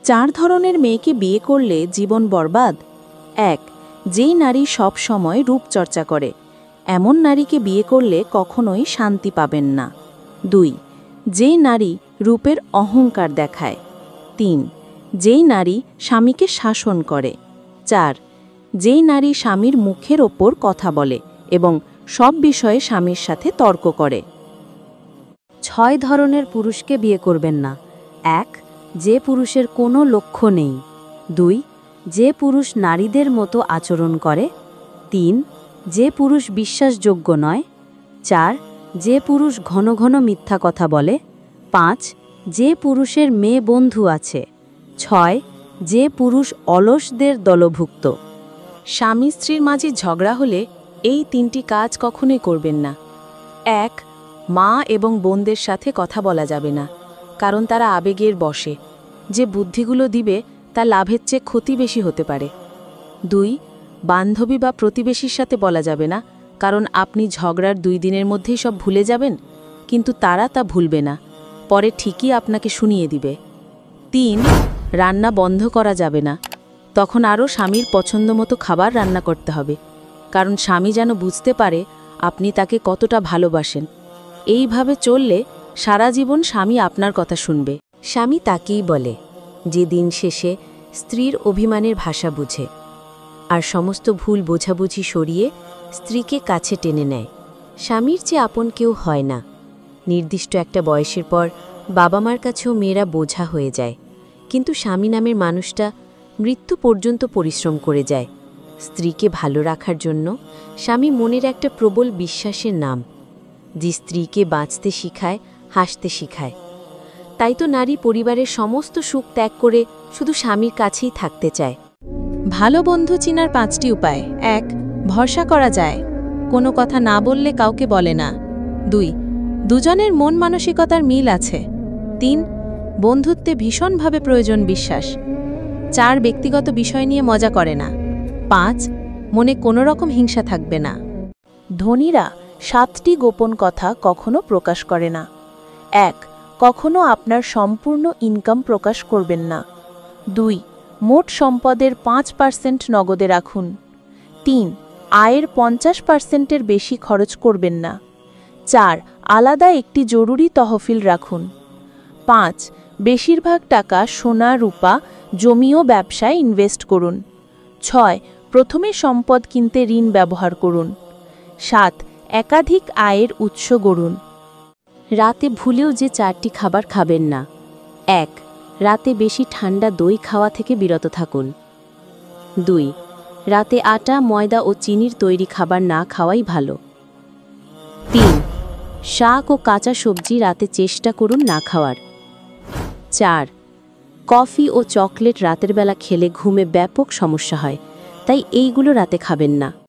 চার ধরনের মেয়েকে বিয়ে করলে জীবন বরবাদ। ১. যেই নারী সব সময় রূপচর্চা করে, এমন নারীকে বিয়ে করলে কখনোই শান্তি পাবেন না। ২. যেই নারী রূপের অহংকার দেখায়। ৩. যেই নারী স্বামীকে শাসন করে। ৪. যেই নারী স্বামীর মুখের ওপর কথা বলে এবং সব বিষয়ে স্বামীর সাথে তর্ক করে। ৬ ধরনের পুরুষকে বিয়ে করবেন না। ১. যে পুরুষের কোনো লক্ষ্য নেই। ২. যে পুরুষ নারীদের মতো আচরণ করে। ৩. যে পুরুষ বিশ্বাসযোগ্য নয়। ৪. যে পুরুষ ঘন ঘন মিথ্যা কথা বলে। ৫. যে পুরুষের মেয়ে বন্ধু আছে। ৬. যে পুরুষ অলসদের দলভুক্ত। স্বামী স্ত্রীর মাঝে ঝগড়া হলে এই ৩টি কাজ কখনোই করবেন না। ১. মা এবং বোনদের সাথে কথা বলা যাবে না, কারণ তারা আবেগের বশে। যে বুদ্ধিগুলো দিবে তা লাভের চেয়ে ক্ষতি বেশি হতে পারে। ২. বান্ধবী বা প্রতিবেশীর সাথে বলা যাবে না, কারণ আপনি ঝগড়ার ২ দিনের মধ্যেই সব ভুলে যাবেন, কিন্তু তারা তা ভুলবে না, পরে ঠিকই আপনাকে শুনিয়ে দিবে। ৩. রান্না বন্ধ করা যাবে না, তখন আরও স্বামীর পছন্দমতো খাবার রান্না করতে হবে, কারণ স্বামী যেন বুঝতে পারে আপনি তাকে কতটা ভালোবাসেন। এইভাবে চললে সারা জীবন স্বামী আপনার কথা শুনবে। স্বামী তাকেই বলে যে দিন শেষে স্ত্রীর অভিমানের ভাষা বুঝে আর সমস্ত ভুল বোঝাবুঝি সরিয়ে স্ত্রীকে কাছে টেনে নেয়। স্বামীর চেয়ে আপন কেউ হয় না। নির্দিষ্ট একটা বয়সের পর বাবা মার কাছেও মেয়েরা বোঝা হয়ে যায়, কিন্তু স্বামী নামের মানুষটা মৃত্যু পর্যন্ত পরিশ্রম করে যায় স্ত্রীকে ভালো রাখার জন্য। স্বামী মনের একটা প্রবল বিশ্বাসের নাম, যে স্ত্রীকে বাঁচতে শিখায়, হাসতে শিখায়। তাই তো নারী পরিবারের সমস্ত সুখ ত্যাগ করে শুধু স্বামীর কাছেই থাকতে চায়। ভালো বন্ধু চিনার 5টি উপায়। ১. ভরসা করা যায়, কোনো কথা না বললে কাউকে বলে না। ২. দুজনের মন মানসিকতার মিল আছে। ৩. বন্ধুত্বে ভীষণভাবে প্রয়োজন বিশ্বাস। ৪. ব্যক্তিগত বিষয় নিয়ে মজা করে না। ৫. মনে কোনো রকম হিংসা থাকবে না। ধনীরা 7টি গোপন কথা কখনো প্রকাশ করে না। ১. কখনো আপনার সম্পূর্ণ ইনকাম প্রকাশ করবেন না। ২. মোট সম্পদের 5% নগদে রাখুন। ৩. আয়ের 50%-এর বেশি খরচ করবেন না। ৪. আলাদা একটি জরুরি তহবিল রাখুন। ৫. বেশিরভাগ টাকা সোনা, রূপা, জমি ও ব্যবসায় ইনভেস্ট করুন। ৬. প্রথমে সম্পদ কিনতে ঋণ ব্যবহার করুন। ৭. একাধিক আয়ের উৎস গড়ুন। রাতে ভুলেও যে 4টি খাবার খাবেন না। ১. রাতে বেশি ঠান্ডা দই খাওয়া থেকে বিরত থাকুন। ২. রাতে আটা, ময়দা ও চিনির তৈরি খাবার না খাওয়াই ভালো। ৩. শাক ও কাঁচা সবজি রাতে চেষ্টা করুন না খাওয়ার। ৪. কফি ও চকলেট রাতের বেলা খেলে ঘুমে ব্যাপক সমস্যা হয়, তাই এইগুলো রাতে খাবেন না।